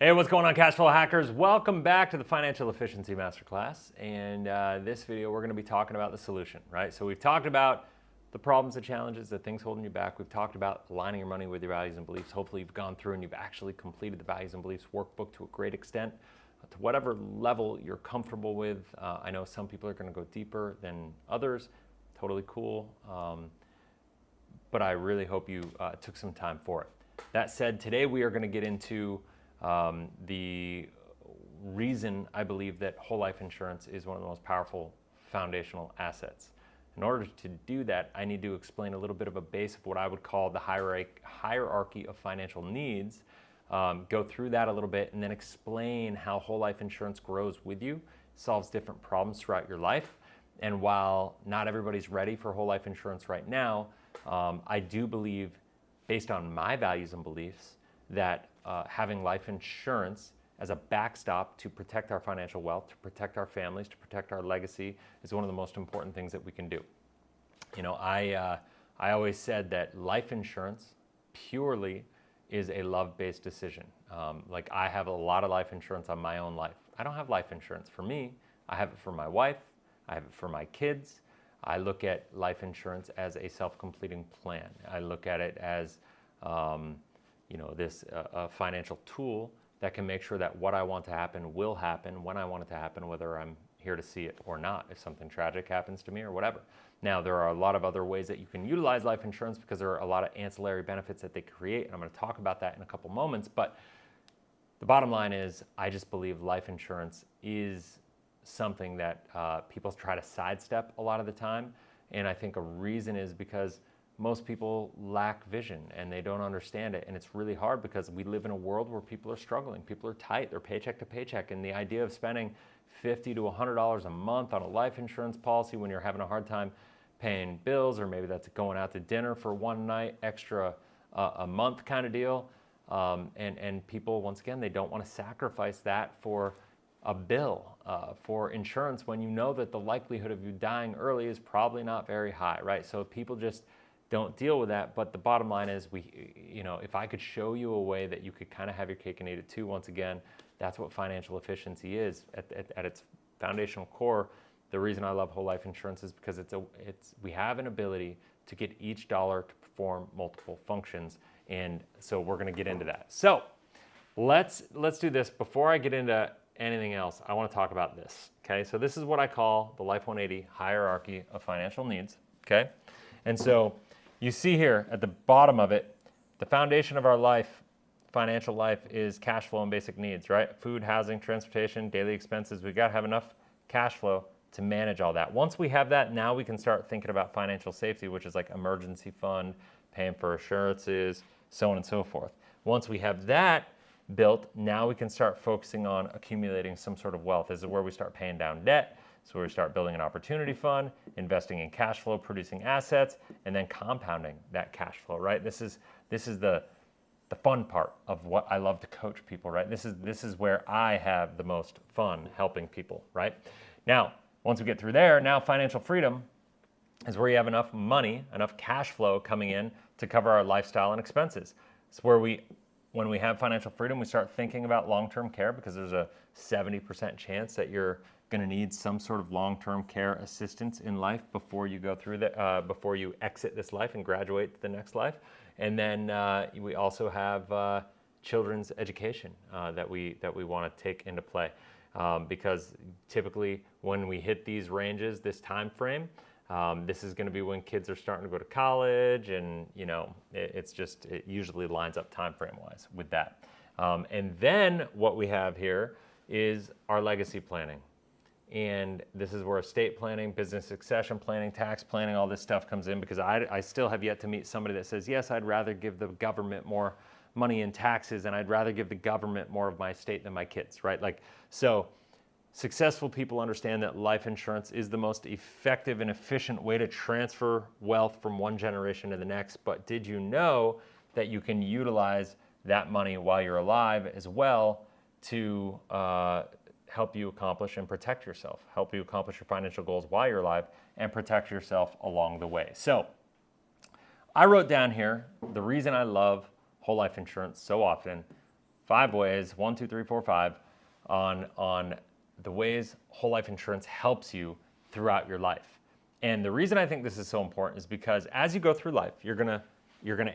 Hey, what's going on, cash flow hackers? Welcome back to the Financial Efficiency Masterclass. And this video, we're going to be talking about the solution, right? So we've talked about the problems, the challenges, the things holding you back. We've talked about aligning your money with your values and beliefs. Hopefully you've gone through and you've actually completed the values and beliefs workbook to a great extent, to whatever level you're comfortable with. I know some people are going to go deeper than others. Totally cool. But I really hope you took some time for it. That said, today we are going to get into the reason I believe that whole life insurance is one of the most powerful foundational assets. In order to do that, I need to explain a little bit of a base of what I would call the hierarchy of financial needs, go through that a little bit, and then explain how whole life insurance grows with you, solves different problems throughout your life. And while not everybody's ready for whole life insurance right now, I do believe, based on my values and beliefs, that having life insurance as a backstop to protect our financial wealth, to protect our families, to protect our legacy is one of the most important things that we can do. You know, I always said that life insurance purely is a love-based decision. Like, I have a lot of life insurance on my own life. I don't have life insurance for me. I have it for my wife. I have it for my kids. I look at life insurance as a self-completing plan. I look at it as this financial tool that can make sure that what I want to happen will happen when I want it to happen, whether I'm here to see it or not, if something tragic happens to me or whatever. Now, there are a lot of other ways that you can utilize life insurance because there are a lot of ancillary benefits that they create, and I'm going to talk about that in a couple moments. But the bottom line is, I just believe life insurance is something that people try to sidestep a lot of the time, and I think a reason is because most people lack vision and they don't understand it, and it's really hard because we live in a world where people are struggling, people are tight, they're paycheck to paycheck, and the idea of spending $50 to $100 a month on a life insurance policy when you're having a hard time paying bills, or maybe that's going out to dinner for one night extra a month kind of deal, and people, once again, they don't want to sacrifice that for a bill for insurance when you know that the likelihood of you dying early is probably not very high, right? So people just don't deal with that. But the bottom line is, if I could show you a way that you could kind of have your cake and eat it too, once again, that's what financial efficiency is at its foundational core. The reason I love whole life insurance is because we have an ability to get each dollar to perform multiple functions, and so we're going to get into that. So let's do this. Before I get into anything else, I want to talk about this. Okay, so this is what I call the Life 180 hierarchy of financial needs. Okay, and so you see here at the bottom of it, the foundation of our life, financial life, is cash flow and basic needs, right? Food, housing, transportation, daily expenses. We've got to have enough cash flow to manage all that. Once we have that, now we can start thinking about financial safety, which is like emergency fund, paying for assurances, so on and so forth. Once we have that built, now we can start focusing on accumulating some sort of wealth. This is where we start paying down debt. So we start building an opportunity fund, investing in cash flow producing assets, and then compounding that cash flow, right? This is the fun part of what I love to coach people, right? This is where I have the most fun helping people, right? Now, once we get through there, now financial freedom is where you have enough money, enough cash flow coming in to cover our lifestyle and expenses. It's where when we have financial freedom, we start thinking about long-term care, because there's a 70% chance that you're going to need some sort of long-term care assistance in life before you go through before you exit this life and graduate to the next life. And then we also have children's education that we want to take into play, because typically when we hit these ranges, this time frame, this is going to be when kids are starting to go to college, and it usually lines up time frame wise with that. And then what we have here is our legacy planning. And this is where estate planning, business succession planning, tax planning, all this stuff comes in, because I still have yet to meet somebody that says, yes, I'd rather give the government more money in taxes, and I'd rather give the government more of my estate than my kids, right? So successful people understand that life insurance is the most effective and efficient way to transfer wealth from one generation to the next. But did you know that you can utilize that money while you're alive as well to help you accomplish and protect yourself, help you accomplish your financial goals while you're alive, and protect yourself along the way? So I wrote down here the reason I love whole life insurance so often 5 ways, 1, 2, 3, 4, 5, on the ways whole life insurance helps you throughout your life. And the reason I think this is so important is because as you go through life, you're gonna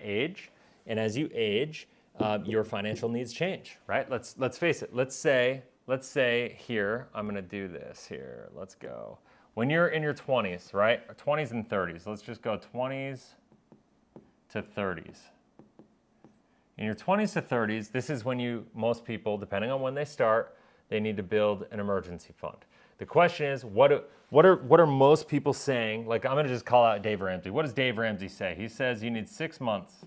age, and as you age, your financial needs change, right? Let's face it. Let's say here, I'm gonna do this here. Let's go. When you're in your 20s, right? 20s and 30s. Let's just go 20s to 30s. In your 20s to 30s, this is when most people, depending on when they start, they need to build an emergency fund. The question is, what are most people saying? Like, I'm gonna just call out Dave Ramsey. What does Dave Ramsey say? He says you need 6 months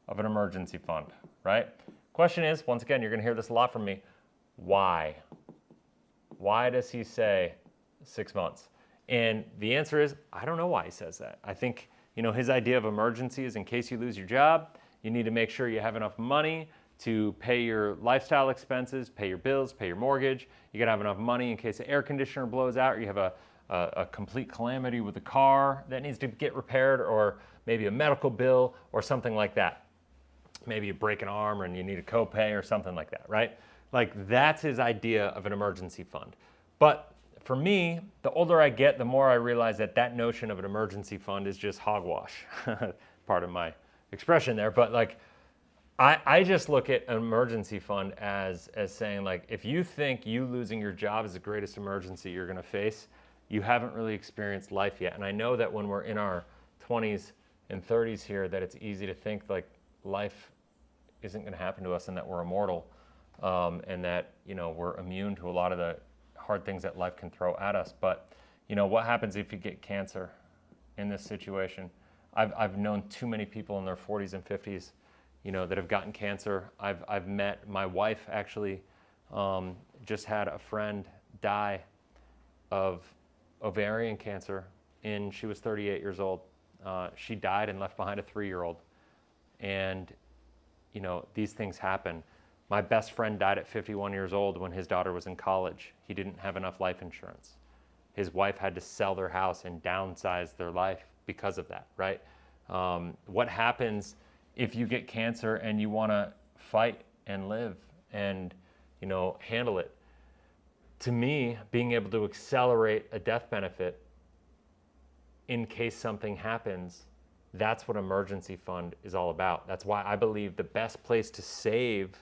of an emergency fund, right? Question is, once again, you're gonna hear this a lot from me. Why? Why does he say 6 months? And the answer is, I don't know why he says that. I think, his idea of emergency is in case you lose your job, you need to make sure you have enough money to pay your lifestyle expenses, pay your bills, pay your mortgage. You gotta have enough money in case the air conditioner blows out, or you have a complete calamity with a car that needs to get repaired, or maybe a medical bill or something like that. Maybe you break an arm and you need a copay or something like that, right? Like, that's his idea of an emergency fund. But for me, the older I get, the more I realize that notion of an emergency fund is just hogwash. Pardon my expression there, but like, I just look at an emergency fund as saying, like, if you think you losing your job is the greatest emergency you're gonna face, you haven't really experienced life yet. And I know that when we're in our 20s and 30s here, that it's easy to think like life isn't gonna happen to us and that we're immortal, and that, we're immune to a lot of the hard things that life can throw at us. But, what happens if you get cancer in this situation? I've known too many people in their 40s and 50s, that have gotten cancer. I've met, my wife actually just had a friend die of ovarian cancer, and she was 38 years old. She died and left behind a 3-year-old. And, these things happen. My best friend died at 51 years old when his daughter was in college. He didn't have enough life insurance. His wife had to sell their house and downsize their life because of that, right? What happens if you get cancer and you want to fight and live and, handle it? To me, being able to accelerate a death benefit in case something happens, that's what emergency fund is all about. That's why I believe the best place to save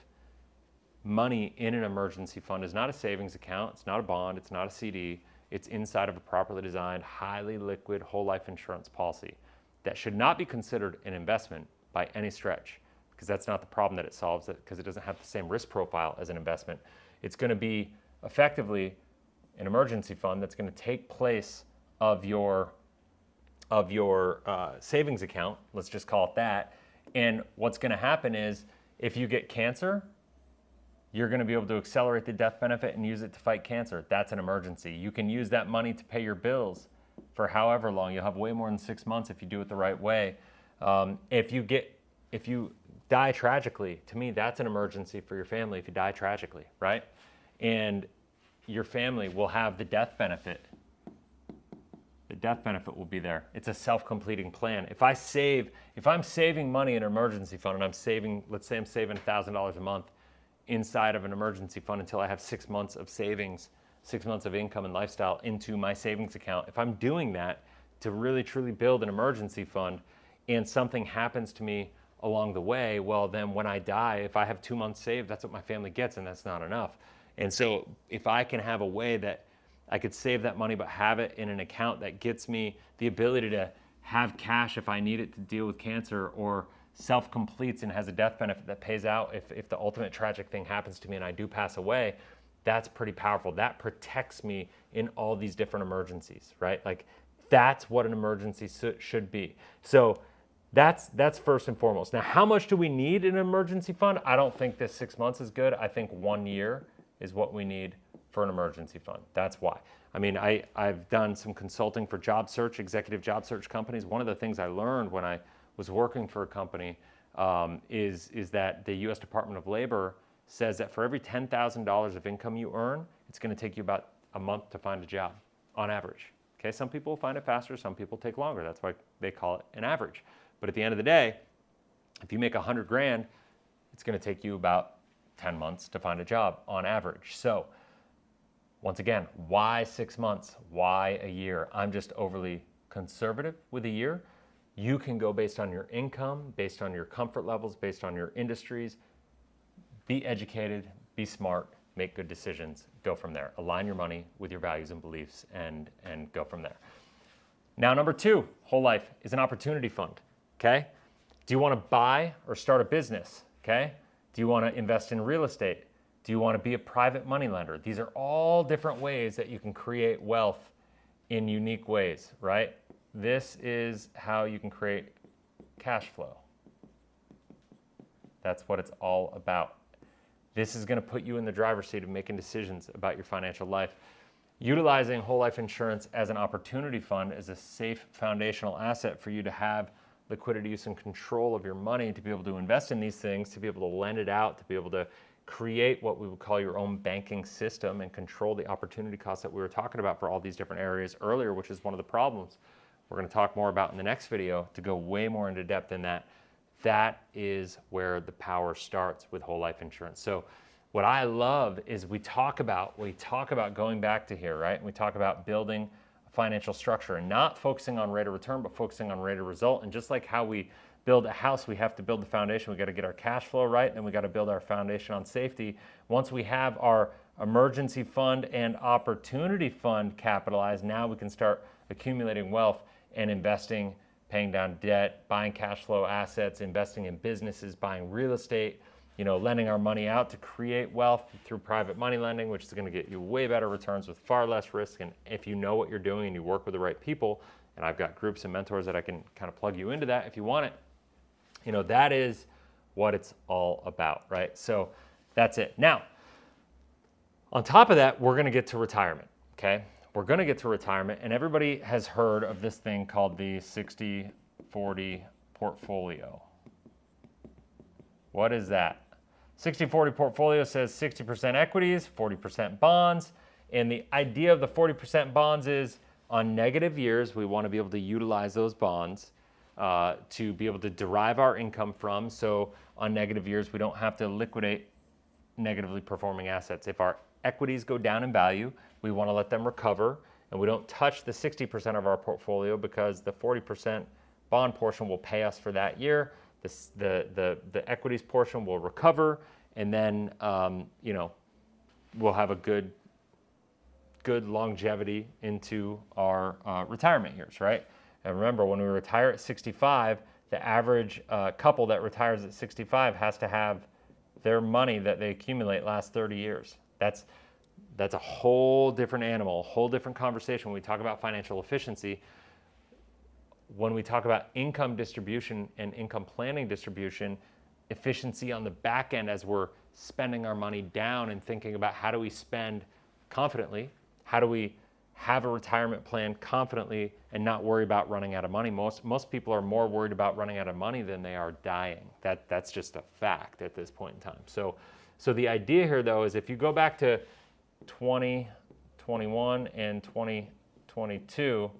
money in an emergency fund is not a savings account, it's not a bond, it's not a CD, it's inside of a properly designed, highly liquid whole life insurance policy that should not be considered an investment by any stretch, because that's not the problem that it solves, because it doesn't have the same risk profile as an investment. It's going to be effectively an emergency fund that's going to take place of your savings account, let's just call it that. And what's going to happen is, if you get cancer, you're going to be able to accelerate the death benefit and use it to fight cancer. That's an emergency. You can use that money to pay your bills for however long. You'll have way more than 6 months if you do it the right way. If you die tragically, to me, that's an emergency for your family if you die tragically, right? And your family will have the death benefit. The death benefit will be there. It's a self-completing plan. If I'm saving money in an emergency fund, and let's say I'm saving $1,000 a month inside of an emergency fund until I have 6 months of savings, 6 months of income and lifestyle into my savings account. If I'm doing that to really truly build an emergency fund and something happens to me along the way, well, then when I die, if I have 2 months saved, that's what my family gets, and that's not enough. And so if I can have a way that I could save that money but have it in an account that gets me the ability to have cash if I need it to deal with cancer, or self-completes and has a death benefit that pays out if the ultimate tragic thing happens to me and I do pass away, that's pretty powerful. That protects me in all these different emergencies, right? Like, that's what an emergency should be. So that's first and foremost. Now, how much do we need in an emergency fund? I don't think this 6 months is good. I think 1 year is what we need for an emergency fund. That's why. I mean, I've done some consulting for job search, executive job search companies. One of the things I learned when I was working for a company is that the U.S. Department of Labor says that for every $10,000 of income you earn, it's going to take you about a month to find a job on average. Okay, some people find it faster, some people take longer. That's why they call it an average. But at the end of the day, if you make 100 grand, it's going to take you about 10 months to find a job on average. So once again, why 6 months? Why a year? I'm just overly conservative with a year. You can go based on your income, based on your comfort levels, based on your industries. Be educated, be smart, make good decisions, go from there. Align your money with your values and beliefs and go from there. Now, number 2, whole life is an opportunity fund, okay? Do you want to buy or start a business, okay? Do you want to invest in real estate? Do you want to be a private money lender? These are all different ways that you can create wealth in unique ways, right? This is how you can create cash flow. That's what it's all about. This is going to put you in the driver's seat of making decisions about your financial life. Utilizing whole life insurance as an opportunity fund is a safe foundational asset for you to have liquidity, use, and control of your money, to be able to invest in these things, to be able to lend it out, to be able to create what we would call your own banking system and control the opportunity costs that we were talking about for all these different areas earlier, which is one of the problems we're going to talk more about in the next video to go way more into depth in that. That is where the power starts with whole life insurance. So what I love is we talk about going back to here, right? And we talk about building a financial structure and not focusing on rate of return, but focusing on rate of result. And just like how we build a house, we have to build the foundation. We got to get our cash flow right, and we got to build our foundation on safety. Once we have our emergency fund and opportunity fund capitalized, now we can start accumulating wealth and investing, paying down debt, buying cash flow assets, investing in businesses, buying real estate, lending our money out to create wealth through private money lending, which is going to get you way better returns with far less risk. And if you know what you're doing and you work with the right people, and I've got groups and mentors that I can kind of plug you into that if you want it, that is what it's all about, right? So that's it. Now, on top of that, we're going to get to retirement, okay? We're going to get to retirement, and everybody has heard of this thing called the 60-40 portfolio. What is that? 60-40 portfolio says 60% equities, 40% bonds, and the idea of the 40% bonds is on negative years, we want to be able to utilize those bonds to be able to derive our income from. So on negative years, we don't have to liquidate negatively performing assets. If our equities go down in value, we want to let them recover, and we don't touch the 60% of our portfolio because the 40% bond portion will pay us for that year. The equities portion will recover, and then we'll have a good longevity into our retirement years, right? And remember, when we retire at 65, the average couple that retires at 65 has to have their money that they accumulate last 30 years. That's a whole different animal, a whole different conversation when we talk about financial efficiency. When we talk about income distribution and income planning distribution, efficiency on the back end as we're spending our money down and thinking about how do we spend confidently, how do we have a retirement plan confidently and not worry about running out of money. Most people are more worried about running out of money than they are dying. That's just a fact at this point in time. So the idea here, though, is if you go back to 2021 and 2022,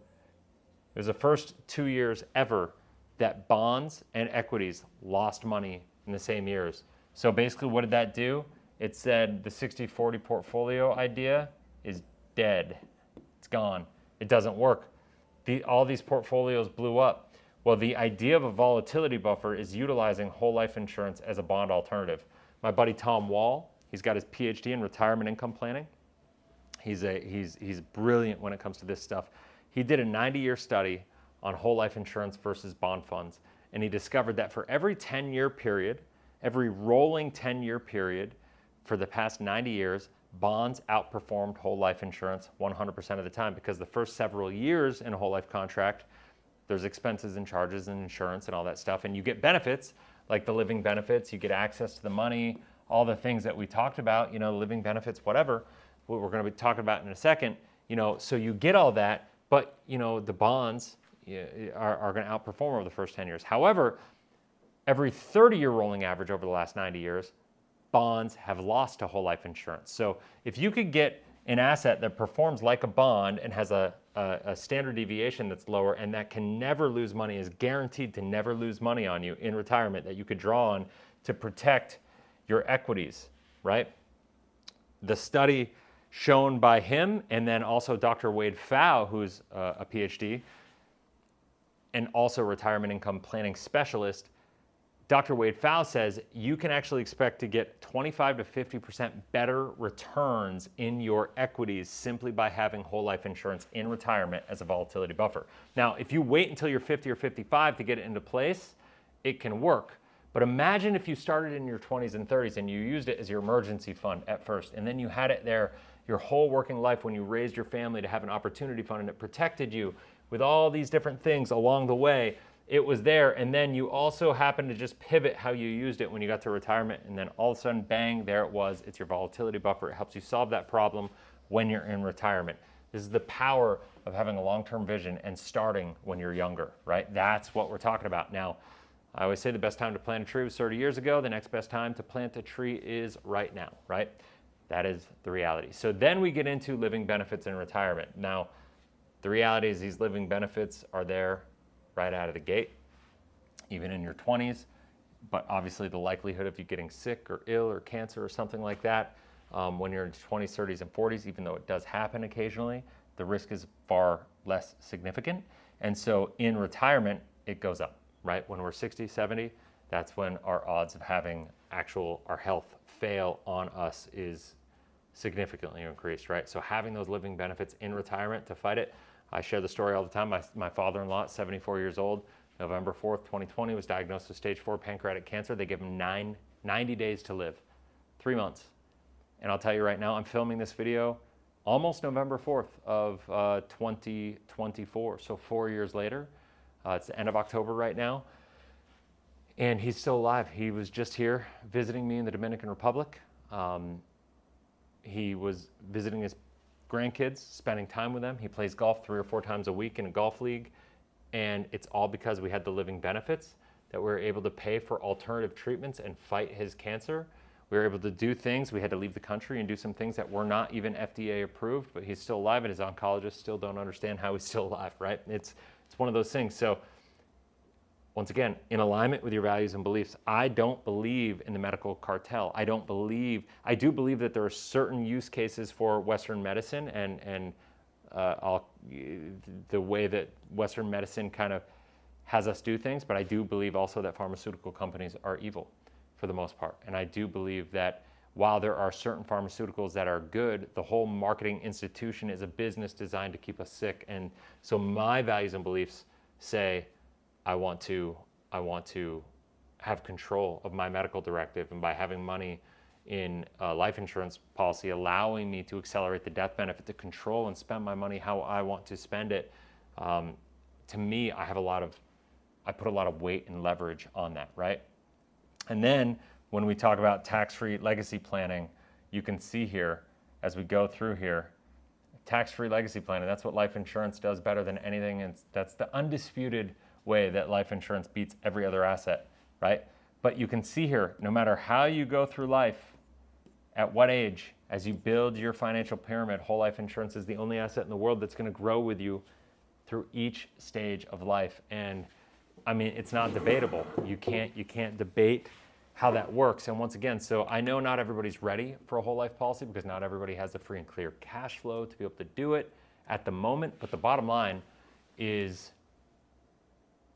it was the first 2 years ever that bonds and equities lost money in the same years. So basically, what did that do? It said the 60-40 portfolio idea is dead. It's gone. It doesn't work. All these portfolios blew up. Well, the idea of a volatility buffer is utilizing whole life insurance as a bond alternative. My buddy Tom Wall, he's got his PhD in retirement income planning. He's brilliant when it comes to this stuff. He did a 90-year study on whole life insurance versus bond funds, and he discovered that for every 10-year period, every rolling 10-year period for the past 90 years, bonds outperformed whole life insurance 100% of the time, because the first several years in a whole life contract, there's expenses and charges and insurance and all that stuff, and you get benefits like the living benefits, you get access to the money, all the things that we talked about, living benefits, whatever, what we're going to be talking about in a second, so you get all that, but the bonds are going to outperform over the first 10 years. However, every 30-year rolling average over the last 90 years, bonds have lost to whole life insurance. So if you could get an asset that performs like a bond and has a standard deviation that's lower and that can never lose money, is guaranteed to never lose money on you in retirement, that you could draw on to protect your equities, right? The study shown by him, and then also Dr. Wade Pfau, who's a PhD, and also retirement income planning specialist, Dr. Wade Pfau says you can actually expect to get 25 to 50% better returns in your equities simply by having whole life insurance in retirement as a volatility buffer. Now, if you wait until you're 50 or 55 to get it into place, it can work. But imagine if you started in your 20s and 30s and you used it as your emergency fund at first, and then you had it there your whole working life when you raised your family to have an opportunity fund, and it protected you with all these different things along the way. It was there, and then you also happened to just pivot how you used it when you got to retirement, and then all of a sudden, bang, there it was. It's your volatility buffer. It helps you solve that problem when you're in retirement. This is the power of having a long-term vision and starting when you're younger, right? That's what we're talking about. Now, I always say the best time to plant a tree was 30 years ago. The next best time to plant a tree is right now, right? That is the reality. So then we get into living benefits in retirement. Now, the reality is these living benefits are there right out of the gate, even in your 20s. But obviously the likelihood of you getting sick or ill or cancer or something like that when you're in your 20s, 30s, and 40s, even though it does happen occasionally, the risk is far less significant. And so in retirement, it goes up, right? When we're 60, 70, that's when our odds of having our health fail on us is significantly increased, right? So having those living benefits in retirement to fight it. I share the story all the time. My father-in-law, 74 years old, November 4th, 2020, was diagnosed with stage 4 pancreatic cancer. They give him 90 days to live, 3 months. And I'll tell you right now, I'm filming this video almost November 4th of 2024. So 4 years later, it's the end of October right now. And he's still alive. He was just here visiting me in the Dominican Republic. He was visiting his grandkids, spending time with them. He plays golf 3 or 4 times a week in a golf league. And it's all because we had the living benefits that we were able to pay for alternative treatments and fight his cancer. We were able to do things. We had to leave the country and do some things that were not even FDA approved, but he's still alive, and his oncologists still don't understand how he's still alive, right? It's one of those things. So once again, in alignment with your values and beliefs, I don't believe in the medical cartel. I do believe that there are certain use cases for Western medicine and the way that Western medicine kind of has us do things, but I do believe also that pharmaceutical companies are evil for the most part. And I do believe that while there are certain pharmaceuticals that are good, the whole marketing institution is a business designed to keep us sick. And so my values and beliefs say, I want to have control of my medical directive, and by having money in a life insurance policy allowing me to accelerate the death benefit, to control and spend my money how I want to spend it, to me, I put a lot of weight and leverage on that, right? And then when we talk about tax-free legacy planning, you can see here as we go through here, tax-free legacy planning, that's what life insurance does better than anything, and that's the undisputed way that life insurance beats every other asset, right? But you can see here, no matter how you go through life, at what age, as you build your financial pyramid, whole life insurance is the only asset in the world that's going to grow with you through each stage of life. And I mean, it's not debatable. You can't debate how that works. And once again, so I know not everybody's ready for a whole life policy because not everybody has the free and clear cash flow to be able to do it at the moment. But the bottom line is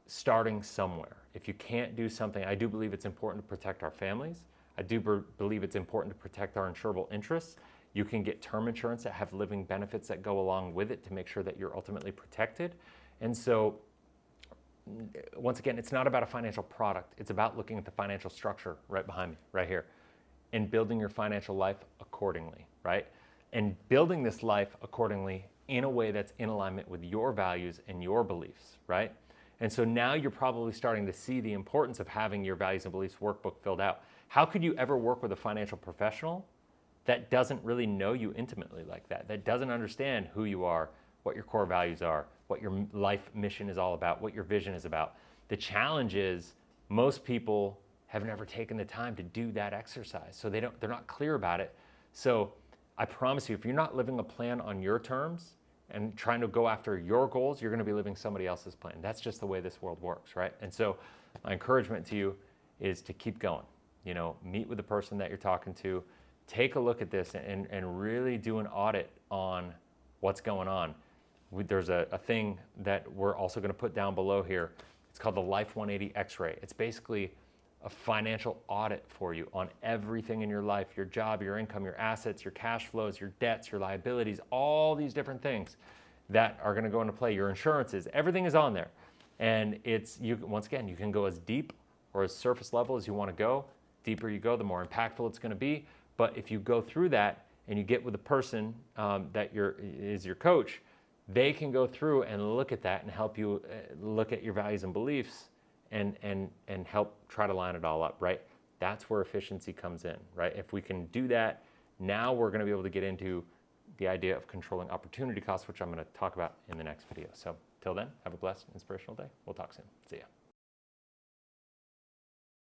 starting somewhere. If you can't do something, I do believe it's important to protect our families. I do believe it's important to protect our insurable interests. You can get term insurance that have living benefits that go along with it to make sure that you're ultimately protected. And so, once again, it's not about a financial product. It's about looking at the financial structure right behind me, right here, and building your financial life accordingly, right? And building this life accordingly in a way that's in alignment with your values and your beliefs, right? And so now you're probably starting to see the importance of having your values and beliefs workbook filled out. How could you ever work with a financial professional that doesn't really know you intimately like that, that doesn't understand who you are, what your core values are, what your life mission is all about, what your vision is about? The challenge is most people have never taken the time to do that exercise, so they're not clear about it. So I promise you, if you're not living a plan on your terms and trying to go after your goals, you're going to be living somebody else's plan. That's just the way this world works, right? And so my encouragement to you is to keep going. You know, meet with the person that you're talking to, take a look at this and really do an audit on what's going on. There's a thing that we're also going to put down below here. It's called the Life 180 X-ray. It's basically a financial audit for you on everything in your life, your job, your income, your assets, your cash flows, your debts, your liabilities, all these different things that are going to go into play, your insurances, everything is on there. And it's, once again, you can go as deep or as surface level as you want to go. Deeper you go, the more impactful it's going to be. But if you go through that and you get with a person that is your coach, they can go through and look at that and help you look at your values and beliefs and help try to line it all up, right? That's where efficiency comes in, right? If we can do that, now we're going to be able to get into the idea of controlling opportunity costs, which I'm going to talk about in the next video. So till then, have a blessed, inspirational day. We'll talk soon. See ya.